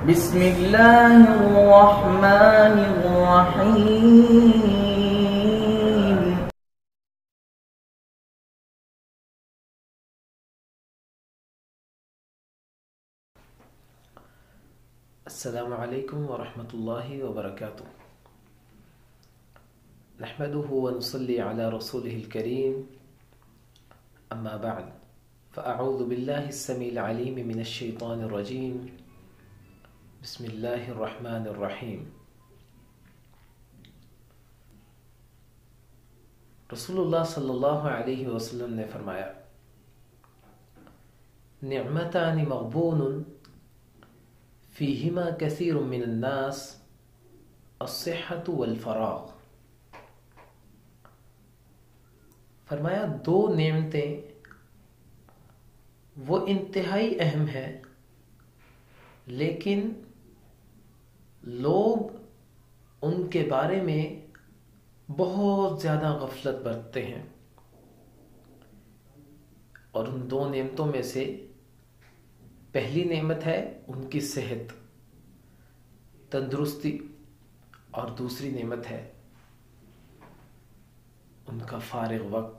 بسم اللہ الرحمن الرحیم. السلام علیکم ورحمۃ اللہ وبرکاتہ. نحمده ونصلي على رسوله الكريم. اما بعد فاعوذ بالله السميع العليم من الشيطان الرجيم. بسم اللہ الرحمن الرحیم. رسول اللہ صلی اللہ علیہ وسلم نے فرمایا: نعمتان مغبون فیہما کثیر من الناس الصحة والفراغ. فرمایا دو نعمتیں وہ انتہائی اہم ہیں، لیکن لوگ ان کے بارے میں بہت زیادہ غفلت برتتے ہیں. اور ان دو نعمتوں میں سے پہلی نعمت ہے ان کی صحت، تندرستی، اور دوسری نعمت ہے ان کا فارغ وقت.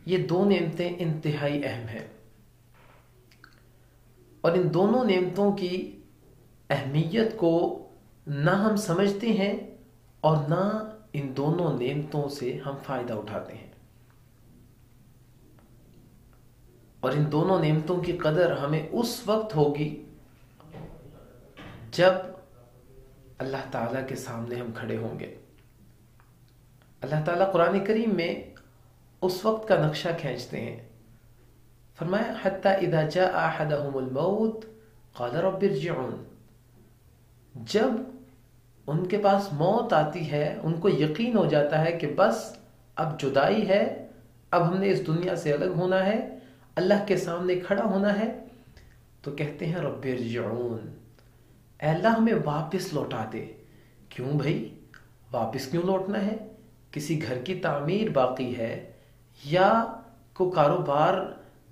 یہ دو نعمتیں انتہائی اہم ہیں، اور ان دونوں نعمتوں کی اہمیت کو نہ ہم سمجھتے ہیں اور نہ ان دونوں نعمتوں سے ہم فائدہ اٹھاتے ہیں. اور ان دونوں نعمتوں کی قدر ہمیں اس وقت ہوگی جب اللہ تعالیٰ کے سامنے ہم کھڑے ہوں گے. اللہ تعالیٰ قرآن کریم میں اس وقت کا نقشہ کھینچتے ہیں. فرمایا: حتی اذا جاء احدهم الموت قال رب ارجعون. جب ان کے پاس موت آتی ہے، ان کو یقین ہو جاتا ہے کہ بس اب جدائی ہے، اب ہم نے اس دنیا سے الگ ہونا ہے، اللہ کے سامنے کھڑا ہونا ہے، تو کہتے ہیں رب ارجعون، اے اللہ ہمیں واپس لوٹا دے. کیوں بھائی واپس کیوں لوٹنا ہے؟ کسی گھر کی تعمیر باقی ہے، یا کوئی کاروبار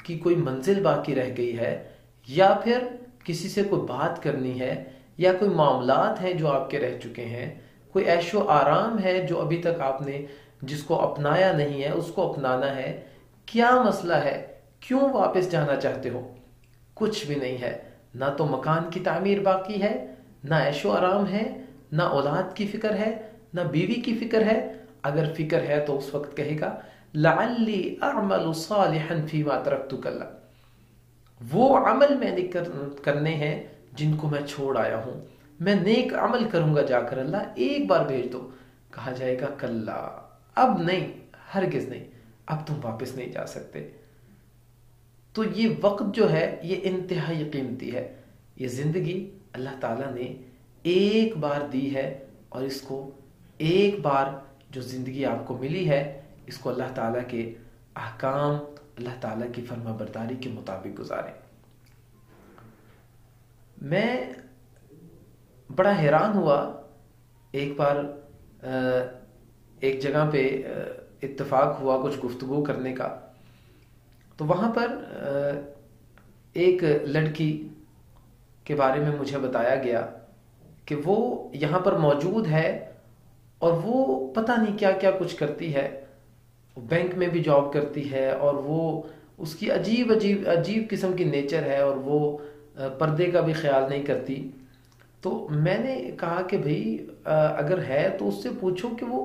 کی کوئی منزل باقی رہ گئی ہے، یا پھر کسی سے کوئی بات کرنی ہے، یا کوئی معاملات ہیں جو آپ کے رہ چکے ہیں، کوئی عیش و آرام ہے جو ابھی تک آپ نے جس کو اپنایا نہیں ہے اس کو اپنانا ہے. کیا مسئلہ ہے؟ کیوں واپس جانا چاہتے ہو؟ کچھ بھی نہیں ہے. نہ تو مکان کی تعمیر باقی ہے، نہ عیش و آرام ہے، نہ اولاد کی فکر ہے، نہ بیوی کی فکر ہے. اگر فکر ہے تو اس وقت کہے گا لعلی اعمل صالحا فیما ترکت کلا. وہ عمل میں نے کرنے ہیں جن کو میں چھوڑ آیا ہوں، میں نیک عمل کروں گا جا کر، اللہ ایک بار بھیج دو. کہا جائے گا کلا، اب نہیں، ہرگز نہیں، اب تم واپس نہیں جا سکتے. تو یہ وقت جو ہے یہ انتہائی قیمتی ہے. یہ زندگی اللہ تعالیٰ نے ایک بار دی ہے، اور اس کو ایک بار جو زندگی آپ کو ملی ہے اس کو اللہ تعالیٰ کے احکام، اللہ تعالیٰ کی فرما برداری کے مطابق گزاریں. میں بڑا حیران ہوا، ایک بار ایک جگہ پہ اتفاق ہوا کچھ گفتگو کرنے کا، تو وہاں پر ایک لڑکی کے بارے میں مجھے بتایا گیا کہ وہ یہاں پر موجود ہے اور وہ پتہ نہیں کیا کیا کچھ کرتی ہے، بینک میں بھی جاب کرتی ہے، اور وہ اس کی عجیب قسم کی نیچر ہے، اور وہ پردے کا بھی خیال نہیں کرتی. تو میں نے کہا کہ بھئی اگر ہے تو اس سے پوچھو کہ وہ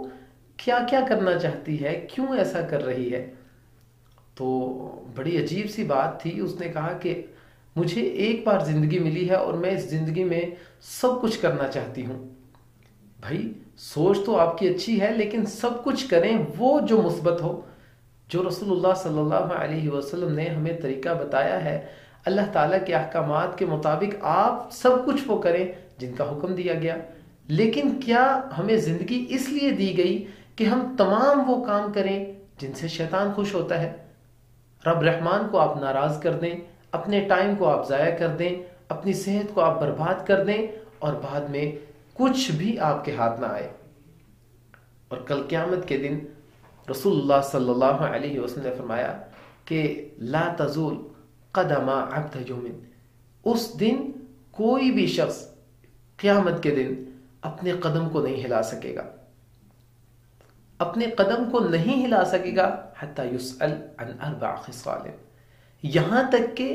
کیا کیا کرنا چاہتی ہے، کیوں ایسا کر رہی ہے. تو بڑی عجیب سی بات تھی. اس نے کہا کہ مجھے ایک بار زندگی ملی ہے اور میں اس زندگی میں سب کچھ کرنا چاہتی ہوں. بھائی سوچ تو آپ کی اچھی ہے، لیکن سب کچھ کریں وہ جو مثبت ہو، جو رسول اللہ صلی اللہ علیہ وسلم نے ہمیں طریقہ بتایا ہے. اللہ تعالیٰ کے احکامات کے مطابق آپ سب کچھ وہ کریں جن کا حکم دیا گیا. لیکن کیا ہمیں زندگی اس لیے دی گئی کہ ہم تمام وہ کام کریں جن سے شیطان خوش ہوتا ہے؟ رب رحمان کو آپ ناراض کر دیں، اپنے ٹائم کو آپ ضائع کر دیں، اپنی صحت کو آپ برباد کر دیں، اور بعد میں کچھ بھی آپ کے ہاتھ نہ آئے. اور کل قیامت کے دن رسول اللہ صلی اللہ علیہ وسلم نے فرمایا کہ لا تزول قدم عبد یومن، اس دن کوئی بھی شخص قیامت کے دن اپنے قدم کو نہیں ہلا سکے گا، اپنے قدم کو نہیں ہلا سکے گا حتی یسأل عن 4 خصال، یہاں تک کہ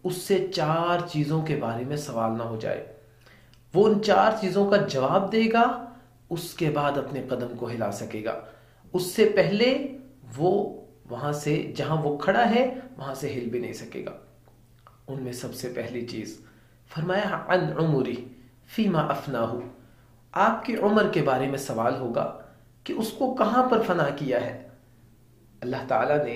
اس سے 4 چیزوں کے بارے میں سوال نہ ہو جائے، وہ ان 4 چیزوں کا جواب دے گا، اس کے بعد اپنے قدم کو ہلا سکے گا، اس سے پہلے وہ وہاں سے جہاں وہ کھڑا ہے وہاں سے ہل بھی نہیں سکے گا۔ ان میں سب سے پہلی چیز فرمایا عن عمری فیما افناہ، آپ کی عمر کے بارے میں سوال ہوگا کہ اس کو کہاں پر فنا کیا ہے۔ اللہ تعالیٰ نے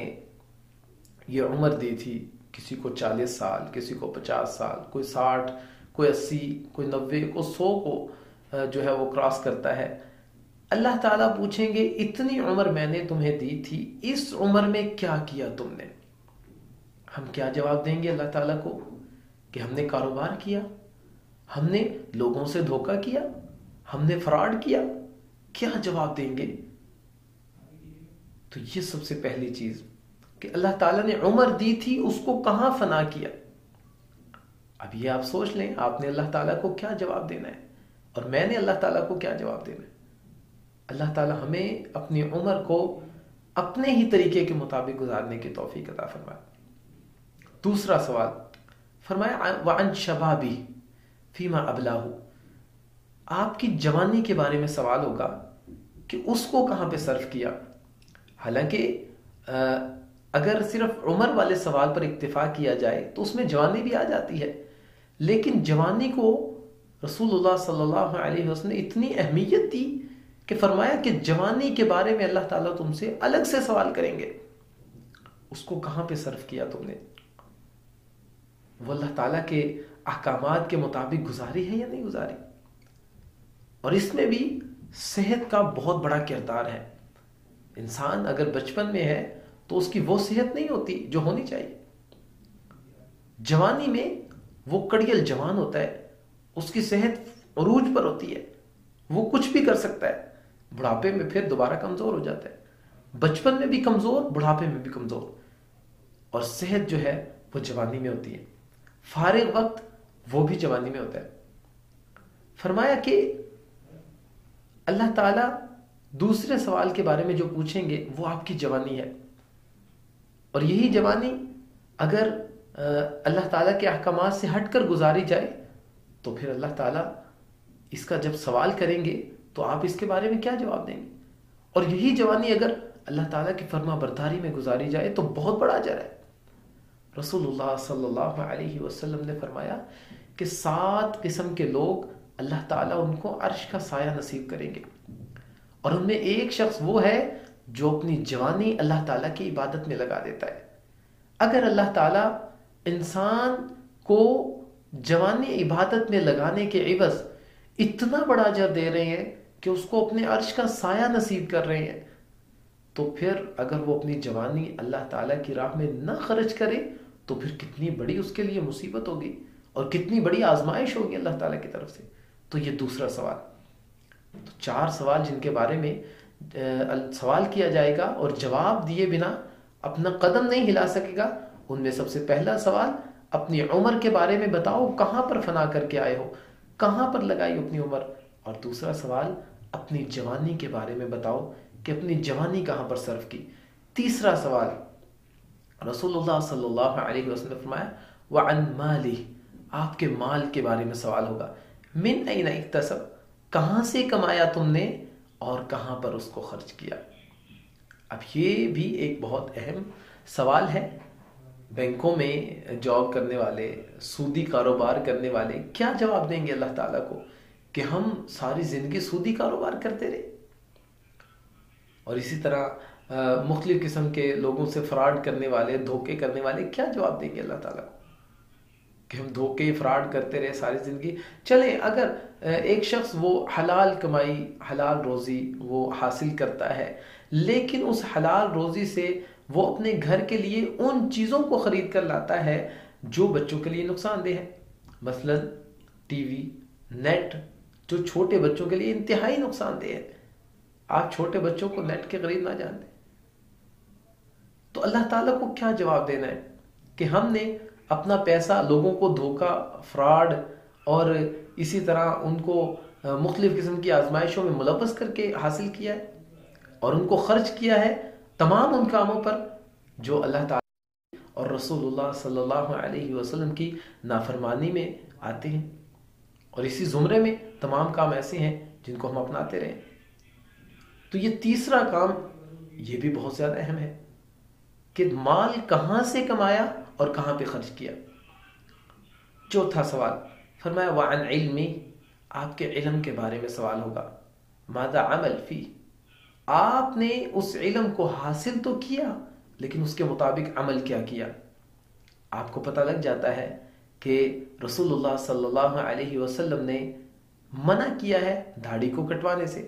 یہ عمر دی تھی، کسی کو 40 سال، کسی کو 50 سال، کوئی 60، کوئی 80، کوئی 90، کوئی 100 کو جو ہے وہ کراس کرتا ہے۔ اللہ تعالیٰ پوچھیں گے اتنی عمر میں نے تمہیں دی تھی، اس عمر میں کیا کیا تم نے؟ ہم کیا جواب دیں گے اللہ تعالیٰ کو کہ ہم نے کاروبار کیا، ہم نے لوگوں سے دھوکہ کیا، ہم نے فراڈ کیا؟ کیا جواب دیں گے؟ تو یہ سب سے پہلی چیز کہ اللہ تعالیٰ نے عمر دی تھی، اس کو کہاں فنا کیا۔ اب یہ آپ سوچ لیں آپ نے اللہ تعالیٰ کو کیا جواب دینا ہے اور میں نے اللہ تعالیٰ کو کیا جواب دینا ہے۔ اللہ تعالیٰ ہمیں اپنی عمر کو اپنے ہی طریقے کے مطابق گزارنے کی توفیق عطا فرمائے۔ دوسرا سوال فرمایا وعن شبابی فیما ابلاہ، آپ کی جوانی کے بارے میں سوال ہوگا کہ اس کو کہاں پہ صرف کیا۔ حالانکہ اگر صرف عمر والے سوال پر اکتفا کیا جائے تو اس میں جوانی بھی آ جاتی ہے، لیکن جوانی کو رسول اللہ صلی اللہ علیہ وسلم نے اتنی اہمیت دی کہ فرمایا کہ جوانی کے بارے میں اللہ تعالیٰ تم سے الگ سے سوال کریں گے، اس کو کہاں پہ صرف کیا تم نے، وہ اللہ تعالیٰ کے احکامات کے مطابق گزاری ہے یا نہیں گزاری۔ اور اس میں بھی صحت کا بہت بڑا کردار ہے۔ انسان اگر بچپن میں ہے تو اس کی وہ صحت نہیں ہوتی جو ہونی چاہیے، جوانی میں وہ کڑیل جوان ہوتا ہے، اس کی صحت عروج پر ہوتی ہے، وہ کچھ بھی کر سکتا ہے، بڑھاپے میں پھر دوبارہ کمزور ہو جاتا ہے، بچپن میں بھی کمزور، بڑھاپے میں بھی کمزور، اور صحت جو ہے وہ جوانی میں ہوتی ہے، فارغ وقت وہ بھی جوانی میں ہوتا ہے۔ فرمایا کہ اللہ تعالیٰ دوسرے سوال کے بارے میں جو پوچھیں گے وہ آپ کی جوانی ہے، اور یہی جوانی اگر اللہ تعالیٰ کے احکامات سے ہٹ کر گزاری جائے تو پھر اللہ تعالیٰ اس کا جب سوال کریں گے تو آپ اس کے بارے میں کیا جواب دیں گے؟ اور یہی جوانی اگر اللہ تعالیٰ کی فرما برداری میں گزاری جائے تو بہت بڑا اجر ہے۔ رسول اللہ صلی اللہ علیہ وسلم نے فرمایا کہ 7 قسم کے لوگ اللہ تعالیٰ ان کو عرش کا سایہ نصیب کریں گے، اور ان میں ایک شخص وہ ہے جو اپنی جوانی اللہ تعالیٰ کی عبادت میں لگا دیتا ہے۔ اگر اللہ تعالیٰ انسان کو جوانی عبادت میں لگانے کے عوض اتنا بڑا اجر دے رہے ہیں کہ اس کو اپنے عرش کا سایہ نصیب کر رہے ہیں، تو پھر اگر وہ اپنی جوانی اللہ تعالیٰ کی راہ میں نہ خرچ کرے تو پھر کتنی بڑی اس کے لیے مصیبت ہوگی اور کتنی بڑی آزمائش ہوگی اللہ تعالیٰ کی طرف سے۔ تو یہ دوسرا سوال۔ تو 4 سوال جن کے بارے میں سوال کیا جائے گا اور جواب دیے بنا اپنا قدم نہیں ہلا سکے گا۔ ان میں سب سے پہلا سوال اپنی عمر کے بارے میں بتاؤ، کہاں پر فنا کر کے آئے ہو، کہاں پر لگائی اپنی عمر، اور دوسرا سوال اپنی جوانی کے بارے میں بتاؤ کہ اپنی جوانی کہاں پر صرف کی۔ تیسرا سوال رسول اللہ صلی اللہ علیہ وسلم نے فرمایا وعن مالی، آپ کے مال کے بارے میں سوال ہوگا، من این اکتسب، کہاں سے کمایا تم نے اور کہاں پر اس کو خرچ کیا۔ اب یہ بھی ایک بہت اہم سوال ہے۔ بینکوں میں جاب کرنے والے، سودی کاروبار کرنے والے کیا جواب دیں گے اللہ تعالیٰ کو کہ ہم ساری زندگی سودی کاروبار کرتے رہے؟ اور اسی طرح مختلف قسم کے لوگوں سے فراڈ کرنے والے، دھوکے کرنے والے کیا جواب دیں گے اللہ تعالیٰ کو کہ ہم دھوکے فراڈ کرتے رہے ساری زندگی۔ چلیں اگر ایک شخص وہ حلال کمائی، حلال روزی وہ حاصل کرتا ہے، لیکن اس حلال روزی سے وہ اپنے گھر کے لیے ان چیزوں کو خرید کر لاتا ہے جو بچوں کے لیے نقصان دہ ہے، مثلا ٹی وی، نیٹ، جو چھوٹے بچوں کے لیے انتہائی نقصان دہ ہے۔ آپ چھوٹے بچوں کو نیٹ کے قریب نہ جانتے، تو اللہ تعالیٰ کو کیا جواب دینا ہے کہ ہم نے اپنا پیسہ لوگوں کو دھوکہ، فراڈ اور اسی طرح ان کو مختلف قسم کی آزمائشوں میں ملوث کر کے حاصل کیا ہے، اور ان کو خرچ کیا ہے تمام ان کاموں پر جو اللہ تعالیٰ اور رسول اللہ صلی اللہ علیہ وسلم کی نافرمانی میں آتے ہیں، اور اسی زمرے میں تمام کام ایسے ہیں جن کو ہم اپناتے رہیں۔ تو یہ تیسرا کام یہ بھی بہت زیادہ اہم ہے کہ مال کہاں سے کمایا اور کہاں پہ خرچ کیا۔ چوتھا سوال فرمایا وعن علمی، آپ کے علم کے بارے میں سوال ہوگا، ماذا عمل فی، آپ نے اس علم کو حاصل تو کیا لیکن اس کے مطابق عمل کیا کیا۔ آپ کو پتہ لگ جاتا ہے کہ رسول اللہ صلی اللہ علیہ وسلم نے منع کیا ہے داڑھی کو کٹوانے سے۔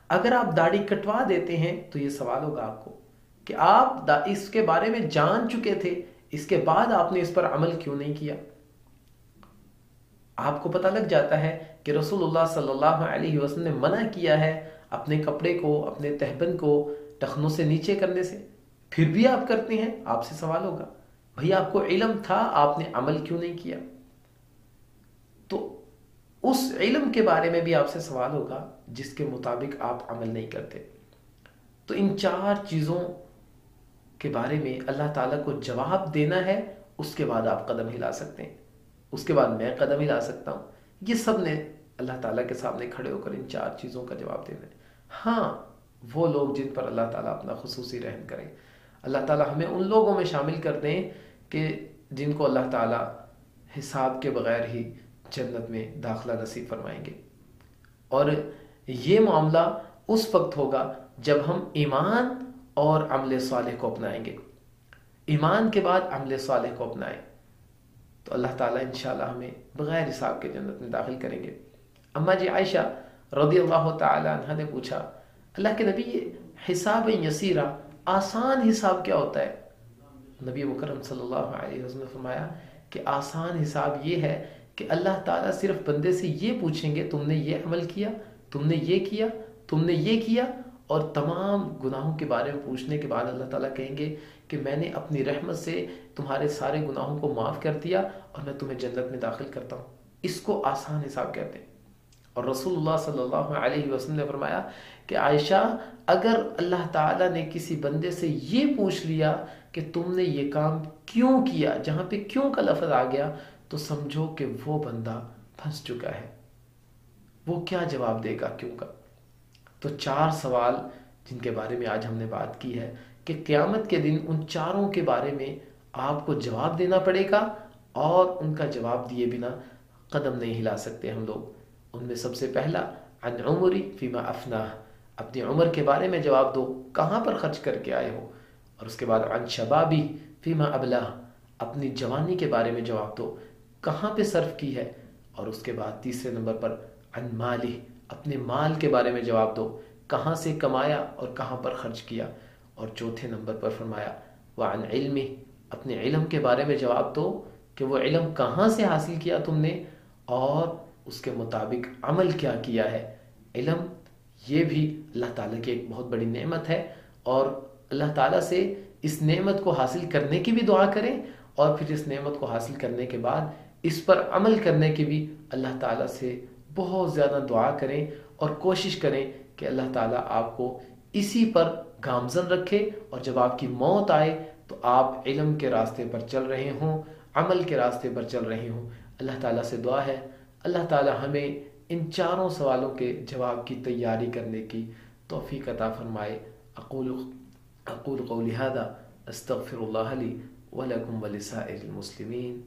اگر آپ داڑھی کٹوا دیتے ہیں تو یہ سوال ہوگا آپ کو کہ آپ اس کے بارے میں جان چکے تھے، اس کے بعد آپ نے اس پر عمل کیوں نہیں کیا۔ آپ کو پتہ لگ جاتا ہے کہ رسول اللہ صلی اللہ علیہ وسلم نے منع کیا ہے اپنے کپڑے کو، اپنے تہبند کو ٹخنوں سے نیچے کرنے سے، پھر بھی آپ کرتے ہیں۔ آپ سے سوال ہوگا بھئی آپ کو علم تھا، آپ نے عمل کیوں نہیں کیا؟ تو اس علم کے بارے میں بھی آپ سے سوال ہوگا جس کے مطابق آپ عمل نہیں کرتے۔ تو ان چار چیزوں کے بارے میں اللہ تعالیٰ کو جواب دینا ہے، اس کے بعد آپ قدم ہلا سکتے ہیں، اس کے بعد میں قدم ہلا سکتا ہوں۔ یہ سب نے اللہ تعالیٰ کے سامنے کھڑے ہو کر ان چار چیزوں کا جواب دینا ہے۔ ہاں، وہ لوگ جن پر اللہ تعالیٰ اپنا خصوصی رحم کریں، اللہ تعالیٰ ہمیں ان لوگوں میں شامل کر دیں کہ جن کو اللہ تعالیٰ حساب کے بغیر ہی جنت میں داخلہ نصیب فرمائیں گے۔ اور یہ معاملہ اس وقت ہوگا جب ہم ایمان اور عمل صالح کو اپنائیں گے۔ ایمان کے بعد عمل صالح کو اپنائیں تو اللہ تعالیٰ انشاءاللہ ہمیں بغیر حساب کے جنت میں داخل کریں گے۔ اماں جی عائشہ رضی اللہ تعالی عنہ نے پوچھا، اللہ کے نبی یہ حساب یسیرہ، آسان حساب کیا ہوتا ہے؟ نبی مکرم صلی اللہ علیہ وسلم نے فرمایا کہ آسان حساب یہ ہے کہ اللہ تعالیٰ صرف بندے سے یہ پوچھیں گے تم نے یہ عمل کیا، تم نے یہ کیا، تم نے یہ کیا، اور تمام گناہوں کے بارے میں پوچھنے کے بعد اللہ تعالیٰ کہیں گے کہ میں نے اپنی رحمت سے تمہارے سارے گناہوں کو معاف کر دیا اور میں تمہیں جنت میں داخل کرتا ہوں۔ اس کو آسان حساب کہتے ہیں۔ اور رسول اللہ صلی اللہ علیہ وسلم نے فرمایا کہ عائشہ، اگر اللہ تعالیٰ نے کسی بندے سے یہ پوچھ لیا کہ تم نے یہ کام کیوں کیا، جہاں پہ کیوں کا لفظ آ گیا، تو سمجھو کہ وہ بندہ پھنس چکا ہے۔ وہ کیا جواب دے گا کیوں کا؟ تو چار سوال جن کے بارے میں آج ہم نے بات کی ہے کہ قیامت کے دن ان چاروں کے بارے میں آپ کو جواب دینا پڑے گا، اور ان کا جواب دیے بنا قدم نہیں ہلا سکتے ہم لوگ۔ ان میں سب سے پہلا عن عمری فیما افناہ، اپنی عمر کے بارے میں جواب دو، کہاں پر خرچ کر کے آئے ہو۔ اور اس کے بعد عن شبابی فیما ابلاہ، اپنی جوانی کے بارے میں جواب دو، کہاں پہ صرف کی ہے۔ اور اس کے بعد تیسرے نمبر پر عن مالی، اپنے مال کے بارے میں جواب دو، کہاں سے کمایا اور کہاں پر خرچ کیا۔ اور چوتھے نمبر پر فرمایا وعن علمی، اپنے علم کے بارے میں جواب دو کہ وہ علم کہاں سے حاصل کیا تم نے اور اس کے مطابق عمل کیا کیا ہے۔ علم یہ بھی اللہ تعالیٰ کی ایک بہت بڑی نعمت ہے، اور اللہ تعالیٰ سے اس نعمت کو حاصل کرنے کی بھی دعا کریں، اور پھر اس نعمت کو حاصل کرنے کے بعد اس پر عمل کرنے کی بھی اللہ تعالیٰ سے بہت زیادہ دعا کریں، اور کوشش کریں کہ اللہ تعالیٰ آپ کو اسی پر گامزن رکھے، اور جب آپ کی موت آئے تو آپ علم کے راستے پر چل رہے ہوں، عمل کے راستے پر چل رہے ہوں۔ اللہ تعالیٰ سے دعا ہے اللہ تعالیٰ ہمیں ان چاروں سوالوں کے جواب کی تیاری کرنے کی توفیق عطا فرمائے۔ اقول قولی ھذا استغفر اللہ لی ولکم ولسائر المسلمین۔